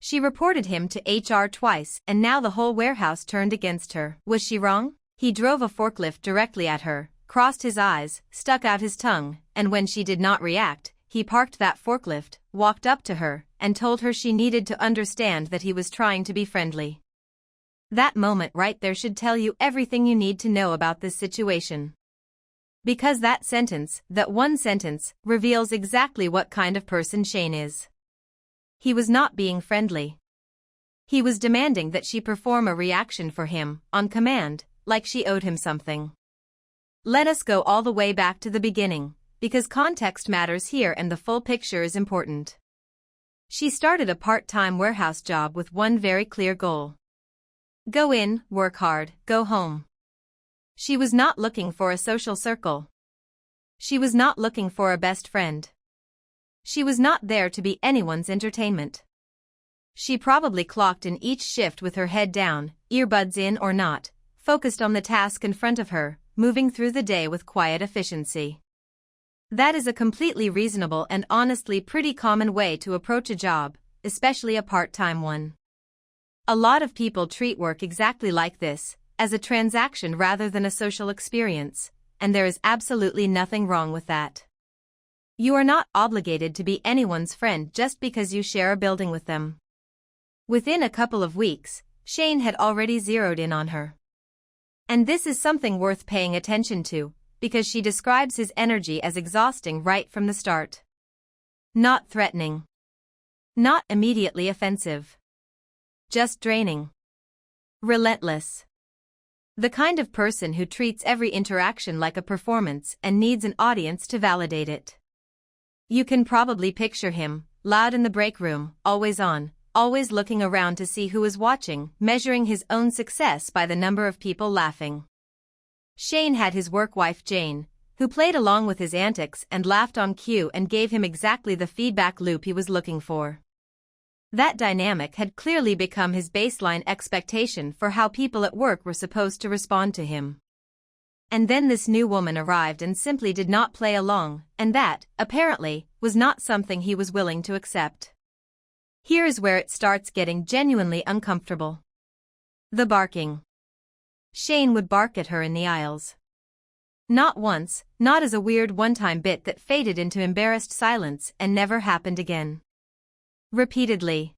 She reported him to HR twice and now the whole warehouse turned against her. Was she wrong? He drove a forklift directly at her, crossed his eyes, stuck out his tongue, and when she did not react, he parked that forklift, walked up to her, and told her she needed to understand that he was trying to be friendly. That moment right there should tell you everything you need to know about this situation. Because that one sentence, reveals exactly what kind of person Shane is. He was not being friendly. He was demanding that she perform a reaction for him, on command, like she owed him something. Let us go all the way back to the beginning, because context matters here and the full picture is important. She started a part-time warehouse job with one very clear goal. Go in, work hard, go home. She was not looking for a social circle. She was not looking for a best friend. She was not there to be anyone's entertainment. She probably clocked in each shift with her head down, earbuds in or not, focused on the task in front of her, moving through the day with quiet efficiency. That is a completely reasonable and honestly pretty common way to approach a job, especially a part-time one. A lot of people treat work exactly like this, as a transaction rather than a social experience, and there is absolutely nothing wrong with that. You are not obligated to be anyone's friend just because you share a building with them. Within a couple of weeks, Shane had already zeroed in on her. And this is something worth paying attention to, because she describes his energy as exhausting right from the start. Not threatening. Not immediately offensive. Just draining. Relentless. The kind of person who treats every interaction like a performance and needs an audience to validate it. You can probably picture him, loud in the break room, always on, always looking around to see who is watching, measuring his own success by the number of people laughing. Shane had his work wife Jane, who played along with his antics and laughed on cue and gave him exactly the feedback loop he was looking for. That dynamic had clearly become his baseline expectation for how people at work were supposed to respond to him. And then this new woman arrived and simply did not play along, and that, apparently, was not something he was willing to accept. Here is where it starts getting genuinely uncomfortable. The barking. Shane would bark at her in the aisles. Not once, not as a weird one-time bit that faded into embarrassed silence and never happened again. Repeatedly.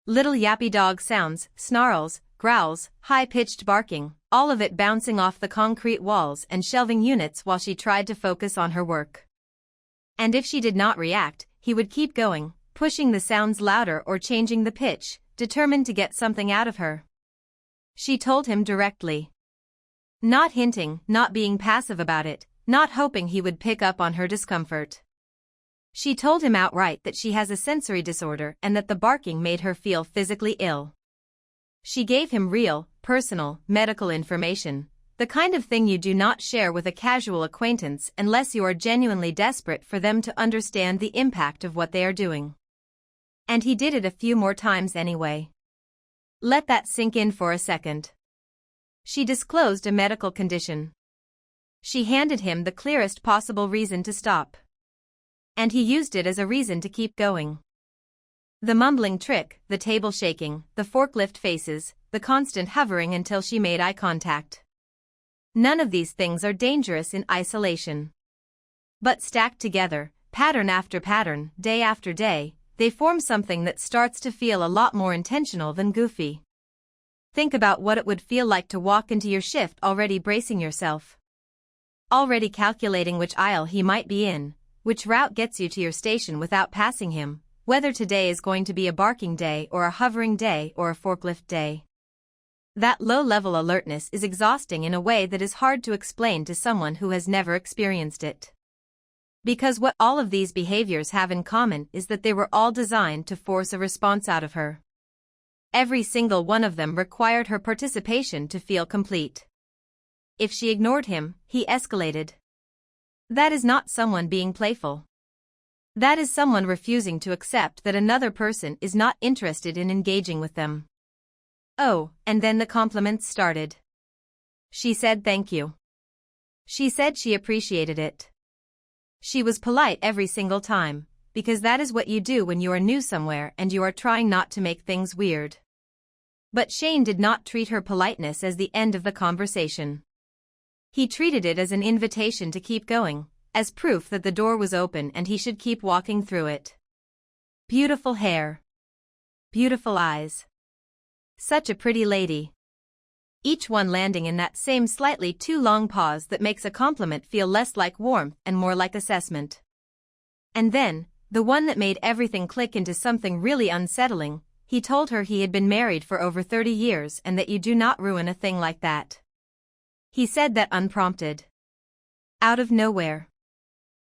Little yappy dog sounds, snarls, growls, high-pitched barking, all of it bouncing off the concrete walls and shelving units while she tried to focus on her work. And if she did not react, he would keep going, pushing the sounds louder or changing the pitch, determined to get something out of her. She told him directly. Not hinting, not being passive about it, not hoping he would pick up on her discomfort. She told him outright that she has a sensory disorder and that the barking made her feel physically ill. She gave him real, personal, medical information, the kind of thing you do not share with a casual acquaintance unless you are genuinely desperate for them to understand the impact of what they are doing. And he did it a few more times anyway. Let that sink in for a second. She disclosed a medical condition. She handed him the clearest possible reason to stop. And he used it as a reason to keep going. The mumbling trick, the table shaking, the forklift faces, the constant hovering until she made eye contact. None of these things are dangerous in isolation. But stacked together, pattern after pattern, day after day, they form something that starts to feel a lot more intentional than goofy. Think about what it would feel like to walk into your shift already bracing yourself. Already calculating which aisle he might be in, which route gets you to your station without passing him, whether today is going to be a barking day or a hovering day or a forklift day. That low-level alertness is exhausting in a way that is hard to explain to someone who has never experienced it. Because what all of these behaviors have in common is that they were all designed to force a response out of her. Every single one of them required her participation to feel complete. If she ignored him, he escalated. That is not someone being playful. That is someone refusing to accept that another person is not interested in engaging with them. Oh, and then the compliments started. She said thank you. She said she appreciated it. She was polite every single time, because that is what you do when you are new somewhere and you are trying not to make things weird. But Shane did not treat her politeness as the end of the conversation. He treated it as an invitation to keep going, as proof that the door was open and he should keep walking through it. Beautiful hair. Beautiful eyes. Such a pretty lady. Each one landing in that same slightly too long pause that makes a compliment feel less like warmth and more like assessment. And then, the one that made everything click into something really unsettling, he told her he had been married for over 30 years and that you do not ruin a thing like that. He said that unprompted. Out of nowhere.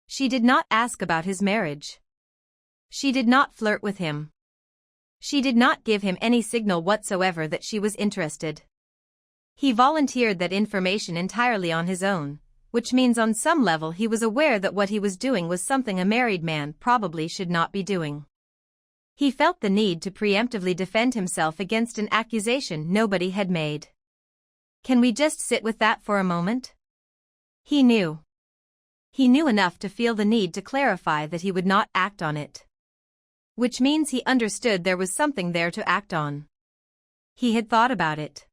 She did not ask about his marriage. She did not flirt with him. She did not give him any signal whatsoever that she was interested. He volunteered that information entirely on his own, which means on some level he was aware that what he was doing was something a married man probably should not be doing. He felt the need to preemptively defend himself against an accusation nobody had made. Can we just sit with that for a moment? He knew. He knew enough to feel the need to clarify that he would not act on it. Which means he understood there was something there to act on. He had thought about it.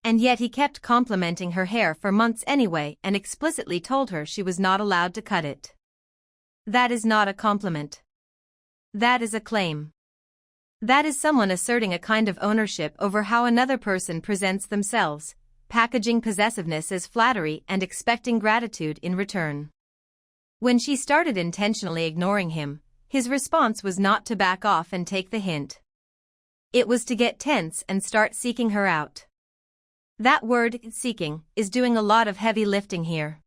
And yet he kept complimenting her hair for months anyway and explicitly told her she was not allowed to cut it. That is not a compliment. That is a claim. That is someone asserting a kind of ownership over how another person presents themselves, packaging possessiveness as flattery and expecting gratitude in return. When she started intentionally ignoring him, his response was not to back off and take the hint. It was to get tense and start seeking her out. That word, seeking, is doing a lot of heavy lifting here.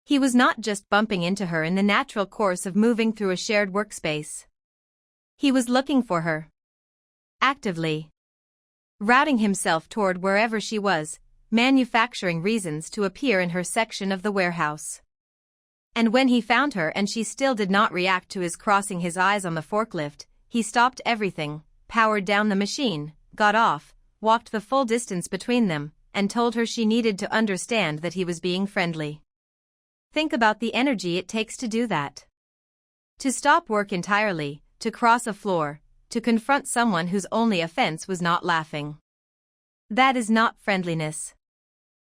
He was not just bumping into her in the natural course of moving through a shared workspace. He was looking for her. Actively. Routing himself toward wherever she was, manufacturing reasons to appear in her section of the warehouse. And when he found her and she still did not react to his crossing his eyes on the forklift, he stopped everything, powered down the machine, got off, walked the full distance between them, and told her she needed to understand that he was being friendly. Think about the energy it takes to do that. To stop work entirely, to cross a floor, to confront someone whose only offense was not laughing. That is not friendliness.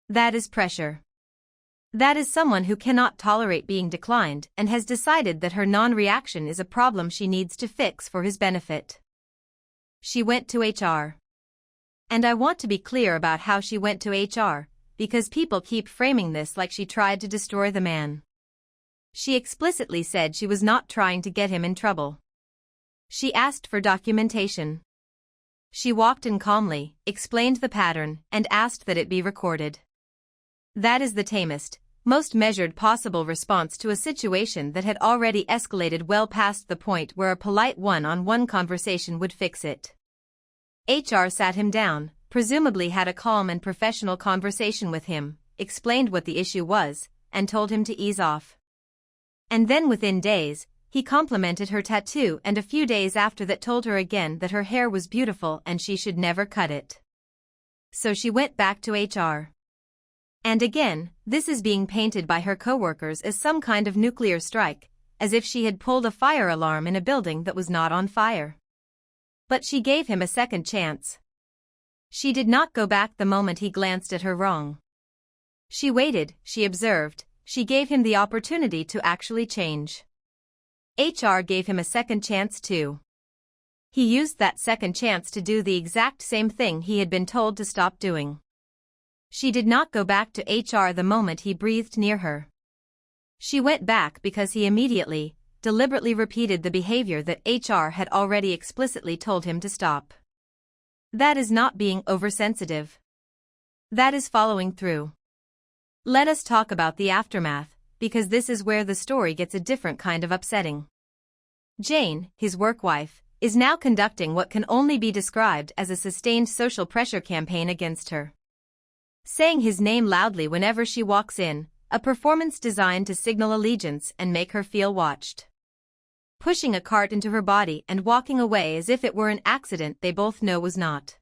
That is pressure. That is someone who cannot tolerate being declined and has decided that her non-reaction is a problem she needs to fix for his benefit. She went to HR. And I want to be clear about how she went to HR, because people keep framing this like she tried to destroy the man. She explicitly said she was not trying to get him in trouble. She asked for documentation. She walked in calmly, explained the pattern, and asked that it be recorded. That is the tamest, most measured possible response to a situation that had already escalated well past the point where a polite one-on-one conversation would fix it. HR sat him down, presumably had a calm and professional conversation with him, explained what the issue was, and told him to ease off. And then within days, he complimented her tattoo and a few days after that told her again that her hair was beautiful and she should never cut it. So she went back to HR. And again, this is being painted by her coworkers as some kind of nuclear strike, as if she had pulled a fire alarm in a building that was not on fire. But she gave him a second chance. She did not go back the moment he glanced at her wrong. She waited, she observed, she gave him the opportunity to actually change. HR gave him a second chance too. He used that second chance to do the exact same thing he had been told to stop doing. She did not go back to HR the moment he breathed near her. She went back because he immediately, deliberately repeated the behavior that HR had already explicitly told him to stop. That is not being oversensitive. That is following through. Let us talk about the aftermath, because this is where the story gets a different kind of upsetting. Jane, his work wife, is now conducting what can only be described as a sustained social pressure campaign against her. Saying his name loudly whenever she walks in, a performance designed to signal allegiance and make her feel watched. Pushing a cart into her body and walking away as if it were an accident they both know was not.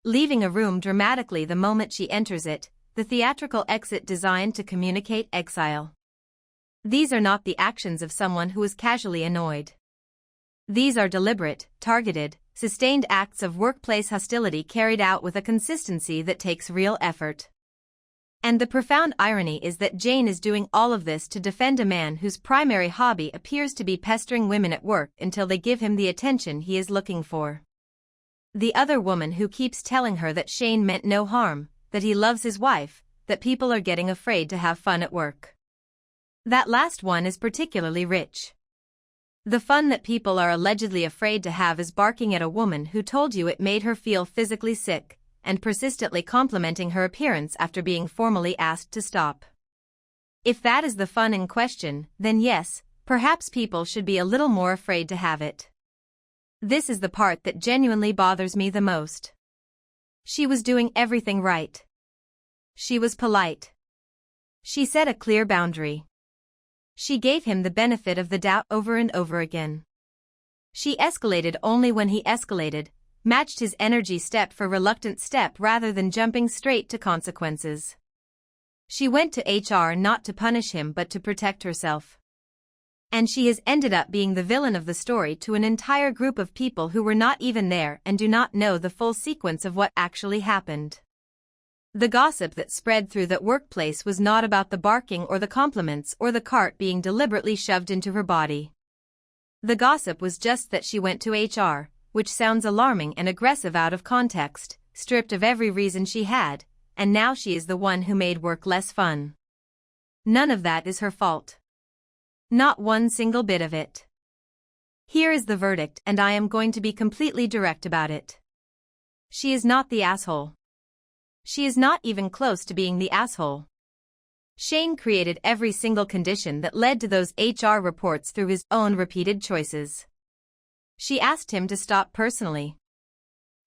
Leaving a room dramatically the moment she enters it, the theatrical exit designed to communicate exile. These are not the actions of someone who is casually annoyed. These are deliberate, targeted, sustained acts of workplace hostility carried out with a consistency that takes real effort. And the profound irony is that Jane is doing all of this to defend a man whose primary hobby appears to be pestering women at work until they give him the attention he is looking for. The other woman who keeps telling her that Shane meant no harm, that he loves his wife, that people are getting afraid to have fun at work. That last one is particularly rich. The fun that people are allegedly afraid to have is barking at a woman who told you it made her feel physically sick, and persistently complimenting her appearance after being formally asked to stop. If that is the fun in question, then yes, perhaps people should be a little more afraid to have it. This is the part that genuinely bothers me the most. She was doing everything right. She was polite. She set a clear boundary. She gave him the benefit of the doubt over and over again. She escalated only when he escalated, matched his energy step for reluctant step rather than jumping straight to consequences. She went to HR not to punish him but to protect herself. And she has ended up being the villain of the story to an entire group of people who were not even there and do not know the full sequence of what actually happened. The gossip that spread through that workplace was not about the barking or the compliments or the cart being deliberately shoved into her body. The gossip was just that she went to HR, which sounds alarming and aggressive out of context, stripped of every reason she had, and now she is the one who made work less fun. None of that is her fault. Not one single bit of it. Here is the verdict, and I am going to be completely direct about it. She is not the asshole. She is not even close to being the asshole. Shane created every single condition that led to those HR reports through his own repeated choices. She asked him to stop personally.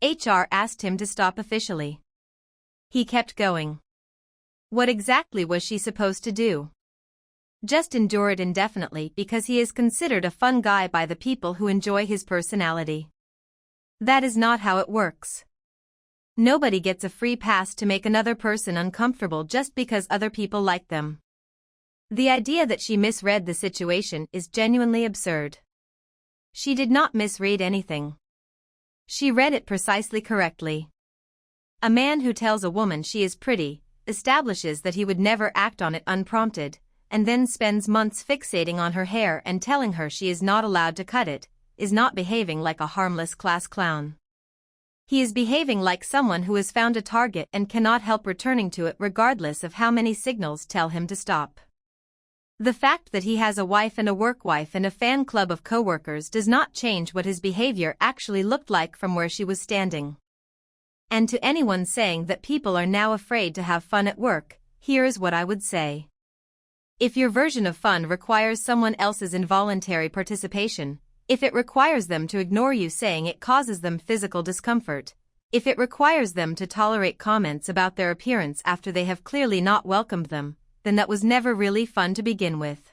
HR asked him to stop officially. He kept going. What exactly was she supposed to do? Just endure it indefinitely because he is considered a fun guy by the people who enjoy his personality. That is not how it works. Nobody gets a free pass to make another person uncomfortable just because other people like them. The idea that she misread the situation is genuinely absurd. She did not misread anything. She read it precisely correctly. A man who tells a woman she is pretty, establishes that he would never act on it unprompted, and then spends months fixating on her hair and telling her she is not allowed to cut it, is not behaving like a harmless class clown. He is behaving like someone who has found a target and cannot help returning to it regardless of how many signals tell him to stop. The fact that he has a wife and a work wife and a fan club of coworkers does not change what his behavior actually looked like from where she was standing. And to anyone saying that people are now afraid to have fun at work, here is what I would say. If your version of fun requires someone else's involuntary participation, if it requires them to ignore you saying it causes them physical discomfort, if it requires them to tolerate comments about their appearance after they have clearly not welcomed them, then that was never really fun to begin with.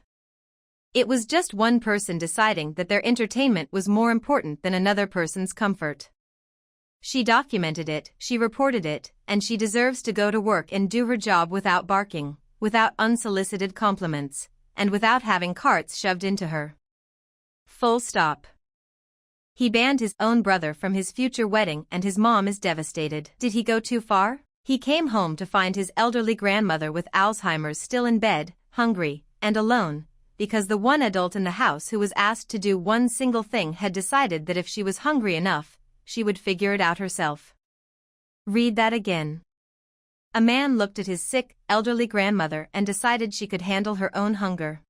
It was just one person deciding that their entertainment was more important than another person's comfort. She documented it, she reported it, and she deserves to go to work and do her job without barking, without unsolicited compliments, and without having carts shoved into her. Full stop. He banned his own brother from his future wedding and his mom is devastated. Did he go too far? He came home to find his elderly grandmother with Alzheimer's still in bed, hungry, and alone, because the one adult in the house who was asked to do one single thing had decided that if she was hungry enough, she would figure it out herself. Read that again. A man looked at his sick, elderly grandmother and decided she could handle her own hunger.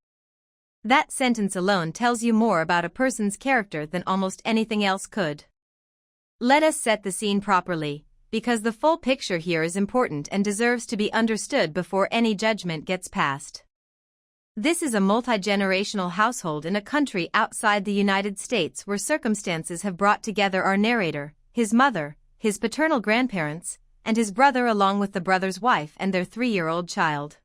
That sentence alone tells you more about a person's character than almost anything else could. Let us set the scene properly, because the full picture here is important and deserves to be understood before any judgment gets passed. This is a multi-generational household in a country outside the United States where circumstances have brought together our narrator, his mother, his paternal grandparents, and his brother along with the brother's wife and their 3-year-old child.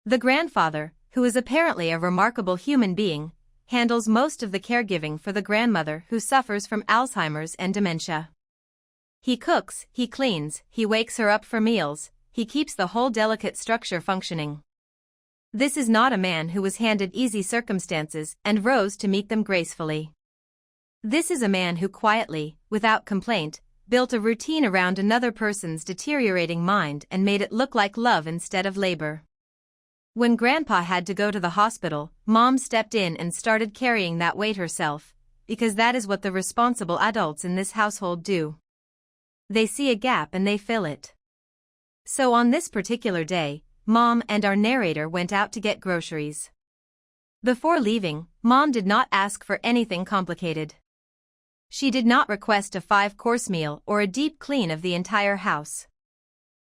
The grandfather, who is apparently a remarkable human being, handles most of the caregiving for the grandmother who suffers from Alzheimer's and dementia. He cooks, he cleans, he wakes her up for meals, he keeps the whole delicate structure functioning. This is not a man who was handed easy circumstances and rose to meet them gracefully. This is a man who quietly, without complaint, built a routine around another person's deteriorating mind and made it look like love instead of labor. When Grandpa had to go to the hospital, Mom stepped in and started carrying that weight herself, because that is what the responsible adults in this household do. They see a gap and they fill it. So on this particular day, Mom and our narrator went out to get groceries. Before leaving, Mom did not ask for anything complicated. She did not request a 5-course meal or a deep clean of the entire house.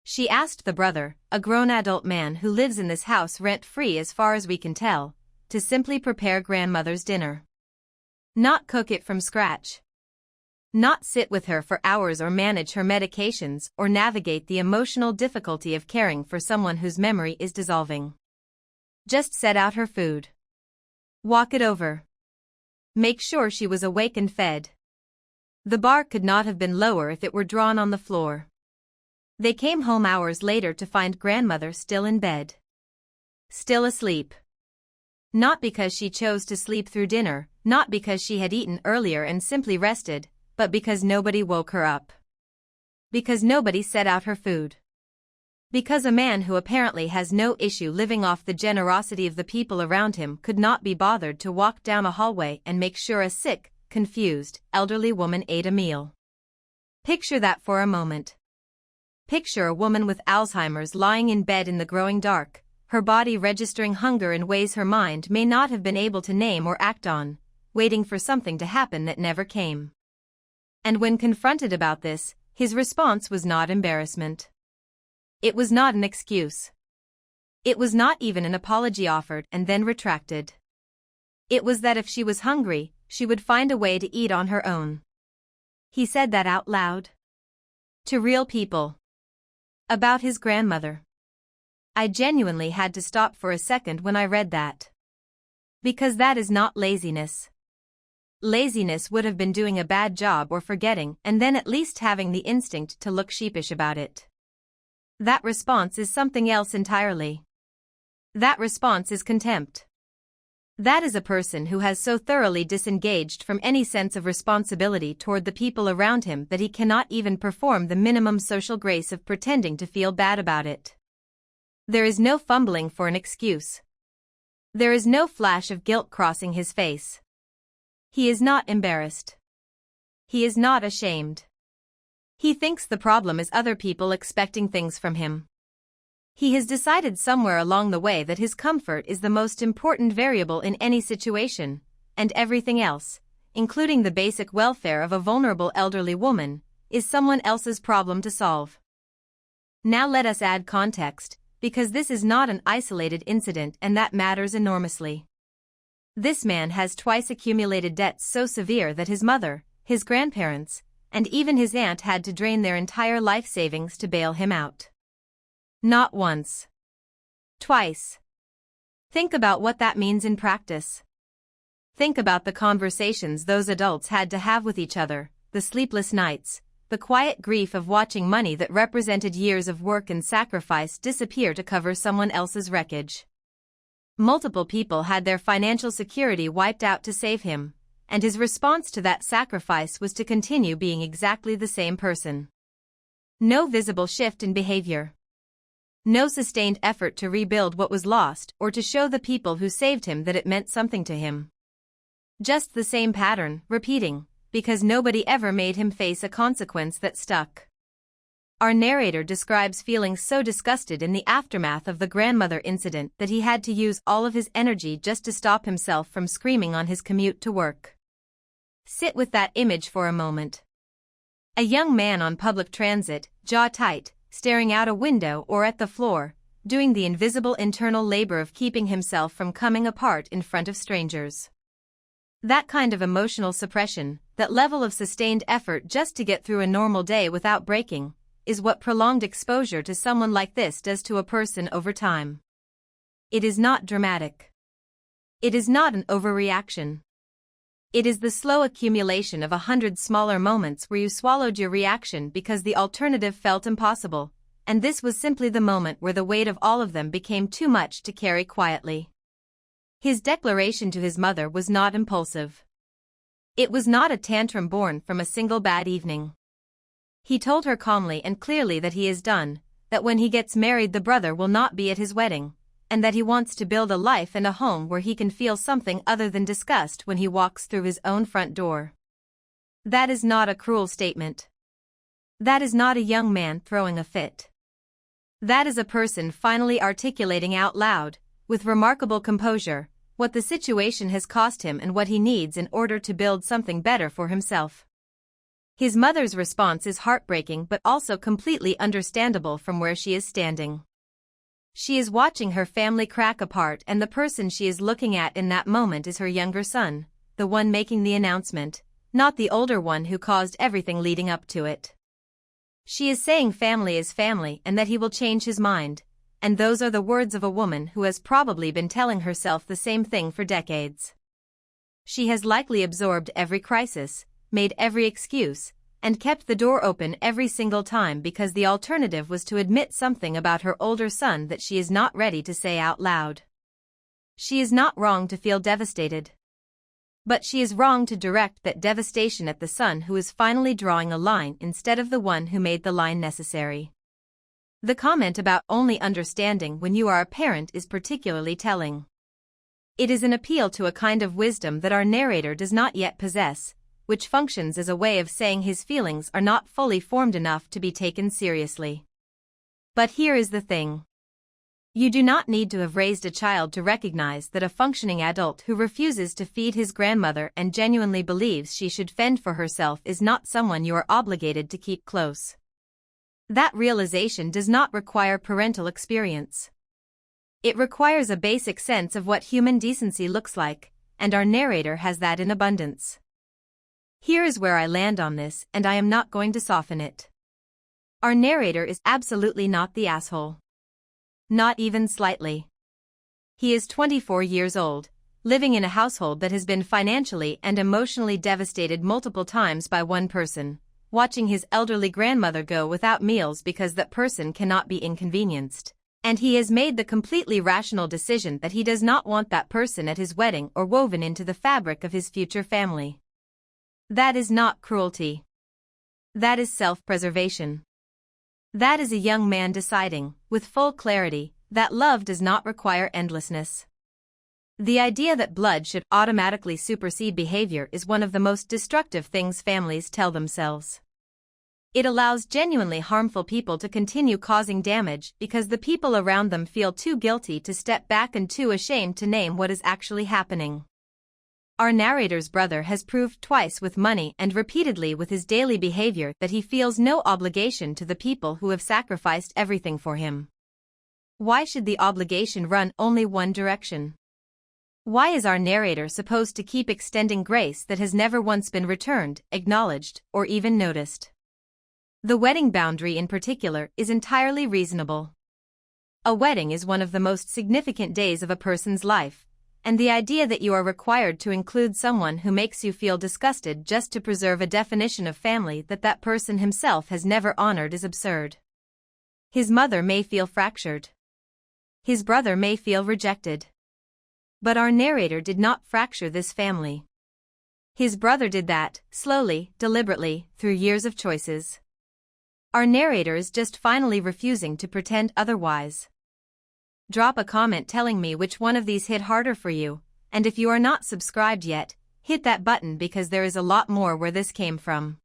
She asked the brother, a grown adult man who lives in this house rent-free as far as we can tell, to simply prepare grandmother's dinner. Not cook it from scratch. Not sit with her for hours or manage her medications or navigate the emotional difficulty of caring for someone whose memory is dissolving. Just set out her food. Walk it over. Make sure she was awake and fed. The bar could not have been lower if it were drawn on the floor. They came home hours later to find grandmother still in bed. Still asleep. Not because she chose to sleep through dinner, not because she had eaten earlier and simply rested, but because nobody woke her up. Because nobody set out her food. Because a man who apparently has no issue living off the generosity of the people around him could not be bothered to walk down a hallway and make sure a sick, confused, elderly woman ate a meal. Picture that for a moment. Picture a woman with Alzheimer's lying in bed in the growing dark, her body registering hunger in ways her mind may not have been able to name or act on, waiting for something to happen that never came. And when confronted about this, his response was not embarrassment. It was not an excuse. It was not even an apology offered and then retracted. It was that if she was hungry, she would find a way to eat on her own. He said that out loud. To real people. About his grandmother. I genuinely had to stop for a second when I read that. Because that is not laziness. Laziness would have been doing a bad job or forgetting and then at least having the instinct to look sheepish about it. That response is something else entirely. That response is contempt. That is a person who has so thoroughly disengaged from any sense of responsibility toward the people around him that he cannot even perform the minimum social grace of pretending to feel bad about it. There is no fumbling for an excuse. There is no flash of guilt crossing his face. He is not embarrassed. He is not ashamed. He thinks the problem is other people expecting things from him. He has decided somewhere along the way that his comfort is the most important variable in any situation, and everything else, including the basic welfare of a vulnerable elderly woman, is someone else's problem to solve. Now let us add context, because this is not an isolated incident and that matters enormously. This man has twice accumulated debts so severe that his mother, his grandparents, and even his aunt had to drain their entire life savings to bail him out. Not once. Twice. Think about what that means in practice. Think about the conversations those adults had to have with each other, the sleepless nights, the quiet grief of watching money that represented years of work and sacrifice disappear to cover someone else's wreckage. Multiple people had their financial security wiped out to save him, and his response to that sacrifice was to continue being exactly the same person. No visible shift in behavior. No sustained effort to rebuild what was lost or to show the people who saved him that it meant something to him. Just the same pattern, repeating, because nobody ever made him face a consequence that stuck. Our narrator describes feeling so disgusted in the aftermath of the grandmother incident that he had to use all of his energy just to stop himself from screaming on his commute to work. Sit with that image for a moment. A young man on public transit, jaw tight, staring out a window or at the floor, doing the invisible internal labor of keeping himself from coming apart in front of strangers. That kind of emotional suppression, that level of sustained effort just to get through a normal day without breaking, is what prolonged exposure to someone like this does to a person over time. It is not dramatic. It is not an overreaction. It is the slow accumulation of 100 smaller moments where you swallowed your reaction because the alternative felt impossible, and this was simply the moment where the weight of all of them became too much to carry quietly. His declaration to his mother was not impulsive. It was not a tantrum born from a single bad evening. He told her calmly and clearly that he is done, that when he gets married the brother will not be at his wedding, and that he wants to build a life and a home where he can feel something other than disgust when he walks through his own front door. That is not a cruel statement. That is not a young man throwing a fit. That is a person finally articulating out loud, with remarkable composure, what the situation has cost him and what he needs in order to build something better for himself. His mother's response is heartbreaking but also completely understandable from where she is standing. She is watching her family crack apart, and the person she is looking at in that moment is her younger son, the one making the announcement, not the older one who caused everything leading up to it. She is saying family is family and that he will change his mind, and those are the words of a woman who has probably been telling herself the same thing for decades. She has likely absorbed every crisis, made every excuse, and kept the door open every single time because the alternative was to admit something about her older son that she is not ready to say out loud. She is not wrong to feel devastated. But she is wrong to direct that devastation at the son who is finally drawing a line instead of the one who made the line necessary. The comment about only understanding when you are a parent is particularly telling. It is an appeal to a kind of wisdom that our narrator does not yet possess, which functions as a way of saying his feelings are not fully formed enough to be taken seriously. But here is the thing. You do not need to have raised a child to recognize that a functioning adult who refuses to feed his grandmother and genuinely believes she should fend for herself is not someone you are obligated to keep close. That realization does not require parental experience. It requires a basic sense of what human decency looks like, and our narrator has that in abundance. Here is where I land on this, and I am not going to soften it. Our narrator is absolutely not the asshole. Not even slightly. He is 24 years old, living in a household that has been financially and emotionally devastated multiple times by one person, watching his elderly grandmother go without meals because that person cannot be inconvenienced, and he has made the completely rational decision that he does not want that person at his wedding or woven into the fabric of his future family. That is not cruelty. That is self-preservation. That is a young man deciding, with full clarity, that love does not require endlessness. The idea that blood should automatically supersede behavior is one of the most destructive things families tell themselves. It allows genuinely harmful people to continue causing damage because the people around them feel too guilty to step back and too ashamed to name what is actually happening. Our narrator's brother has proved twice with money and repeatedly with his daily behavior that he feels no obligation to the people who have sacrificed everything for him. Why should the obligation run only one direction? Why is our narrator supposed to keep extending grace that has never once been returned, acknowledged, or even noticed? The wedding boundary in particular is entirely reasonable. A wedding is one of the most significant days of a person's life, and the idea that you are required to include someone who makes you feel disgusted just to preserve a definition of family that that person himself has never honored is absurd. His mother may feel fractured. His brother may feel rejected. But our narrator did not fracture this family. His brother did that, slowly, deliberately, through years of choices. Our narrator is just finally refusing to pretend otherwise. Drop a comment telling me which one of these hit harder for you, and if you are not subscribed yet, hit that button because there is a lot more where this came from.